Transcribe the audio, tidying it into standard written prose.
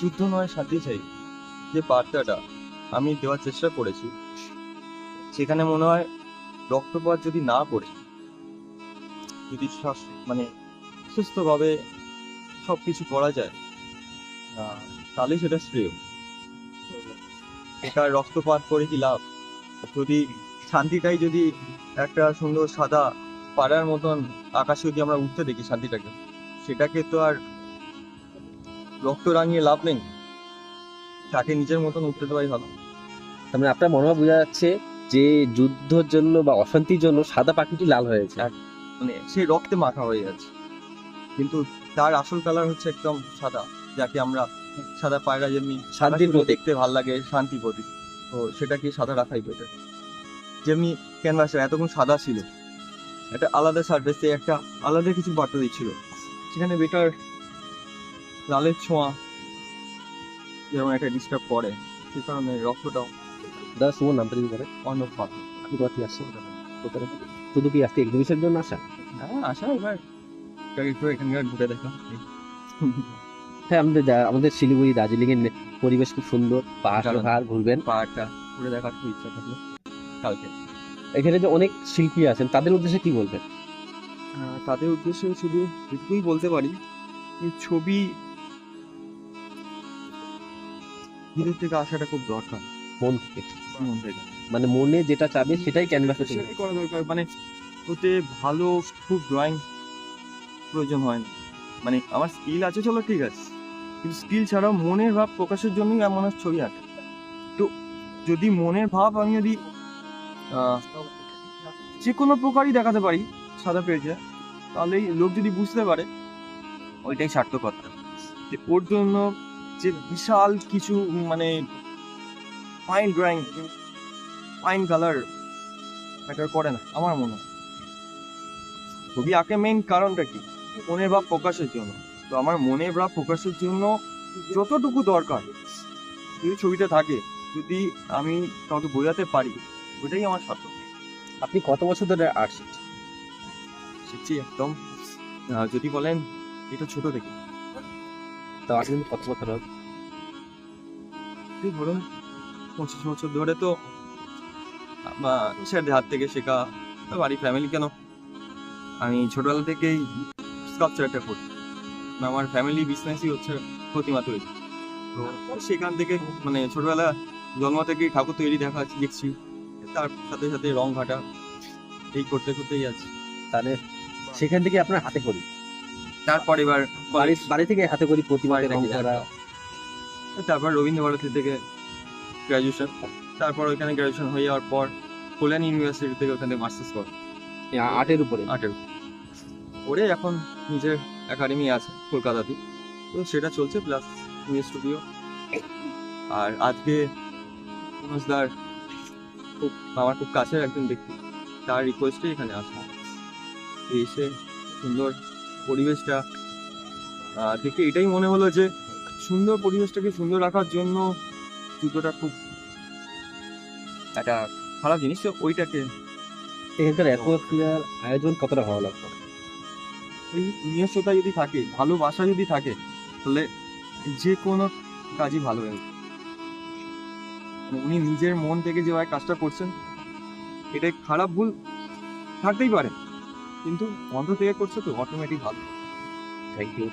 যুদ্ধ নয় শান্তি চাই যে বার্তাটা আমি দেওয়ার চেষ্টা করেছি, সেখানে মনে হয় রক্তপাত যদি না করে, যদি মানে সুস্থভাবে সব কিছু করা যায়, তাহলে সেটা শ্রেয়। বেকার রক্তপাত করে কি লাভ? যদি শান্তিটাই যদি একটা সুন্দর সাদা পাড়ার মতন আকাশে যদি আমরা উঠতে দেখি শান্তিটাকে, সেটাকে তো আর রক্ত রাঙিয়ে লাভ নেই, তাকে নিজের মতন উঠতে দেওয়াই ভালো। তার মানে আপনার মনোভাব বোঝা যাচ্ছে যে যুদ্ধের জন্য বা অশান্তির জন্য সাদা পাখিটি লাল হয়েছে। মানে সে রক্তে মাখা হয়ে যাচ্ছে, কিন্তু তার আসল কালার হচ্ছে একদম সাদা, যাকে আমরা সাদা পায়রা যেমনি শান্তির প্রতীক। দেখতে ভাল লাগে, শান্তি প্রতীক, তো সেটাকে সাদা রাখাই বেটার। যেমনি ক্যানভাসটা এতক্ষণ সাদা ছিল, একটা আলাদা সারফেসে একটা আলাদা কিছু বার্তা দিচ্ছিল, সেখানে বেটার লালের ছোঁয়া যেমন একটা ডিস্টার্ব করে, সে কারণে রক্তটাও দাদা শুভ নামটা যদি করে। অন্য পাতা। আপনি কোথা থেকে আসছেন? কোথা থেকে? শুধু কি আজকে এক্সিবিশনের জন্য আসা? হ্যাঁ, আশা এবার একটু এখানকার ঘুরে দেখা। হ্যাঁ, আমাদের শিলিগুড়ি দার্জিলিং এর পরিবেশ খুব সুন্দর, পাহাড় ঘুরবেন। পাহাড়টা ঘুরে দেখার খুব ইচ্ছা থাকলো কালকে। এখানে যে অনেক শিল্পী আছেন তাদের উদ্দেশ্যে কি বলবেন? তাদের উদ্দেশ্যে শুধু এটুকুই বলতে পারি যে ছবি ভিতর থেকে আসাটা খুব দরকার, মন থেকে, মন থেকে। মানে মনে যেটা চাবে সেটাই ক্যানভাসে সেটাই করা দরকার, মানে ওতে ভালো খুব ড্রয়িং প্রয়োজন হয় না। মানে আমার স্কিল আছে, চলো ঠিক আছে, কিন্তু স্কিল ছাড়াও মনের ভাব প্রকাশের জন্যই এমন ছবি আঁকে। তো যদি মনের ভাব আমি যদি যে কোনো প্রকারই দেখাতে পারি সাদা পেজে, তাহলেই লোক যদি বুঝতে পারে, ওইটাই সার্থকতা। যে ওর জন্য যে বিশাল কিছু মানে fine drawing, fine colour matter করে না আমার মনে হয়। ছবি আঁকে মেইন কারণটা কি? মনের ভাব প্রকাশের জন্য। তো আমার মনের ভাব প্রকাশের জন্য যতটুকু দরকার যদি ছবিটা থাকে, যদি আমি কাউকে বোঝাতে পারি, ওইটাই আমার সার্থক। আপনি কত বছর ধরে আর্ট শিখছেন? শিখছি একদম, যদি বলেন এটা ছোট থেকে। তো আর্ট কত বছর হবে? তুই বলুন 25 বছর ধরে তো স্যারদের হাত থেকে শেখা, বাড়ি ফ্যামিলি কেন, আমি ছোটবেলা থেকেই স্কাল্পচারটা করি। আমার ফ্যামিলি বিজনেসই হচ্ছে প্রতিমা তৈরি। তো সেখান থেকে মানে ছোটবেলা জন্ম থেকেই ঠাকুর তৈরি দেখছি, তার সাথে সাথে রং ঘাটা এই করতে করতেই আছে। তাহলে সেখান থেকে আপনার হাতে করি, তারপর এবার বাড়ি থেকে হাতে করি প্রতিমা বাড়ি রং থেকে করা। তারপর রবীন্দ্র ভারতী থেকে গ্র্যাজুয়েশন, তারপর ওইখানে গ্র্যাজুয়েশন হয়ে যাওয়ার পর কল্যাণ ইউনিভার্সিটি থেকে ওখানে মাস্টার্স কর আর্টের উপরে। আর্টের ওরে এখন নিজের একাডেমি আছে কলকাতাতে, তো সেটা চলছে, প্লাস স্টুডিও। আর আজকে মনোজদার খুব আমার খুব কাছের একজন ব্যক্তি, তার রিকোয়েস্টে এখানে আসা, এসে সুন্দর পরিবেশটা দেখে এটাই মনে হলো যে সুন্দর পরিবেশটাকে সুন্দর রাখার জন্য জুতোটা খুব একটা খারাপ জিনিস, তো ওইটাকে এখানকার অ্যাটমসফিয়ার আয়োজন কতটা ভালো লাগতো? ওই নিজস্বতা যদি থাকে, ভালোবাসা যদি থাকে, তাহলে যে কোনো কাজই ভালো হবে। মানে উনি নিজের মন থেকে যেভাবে কাজটা করছেন, এটা খারাপ ভুল থাকতেই পারে, কিন্তু অন্তর থেকে করছে তো অটোমেটিক ভালো। Thank you.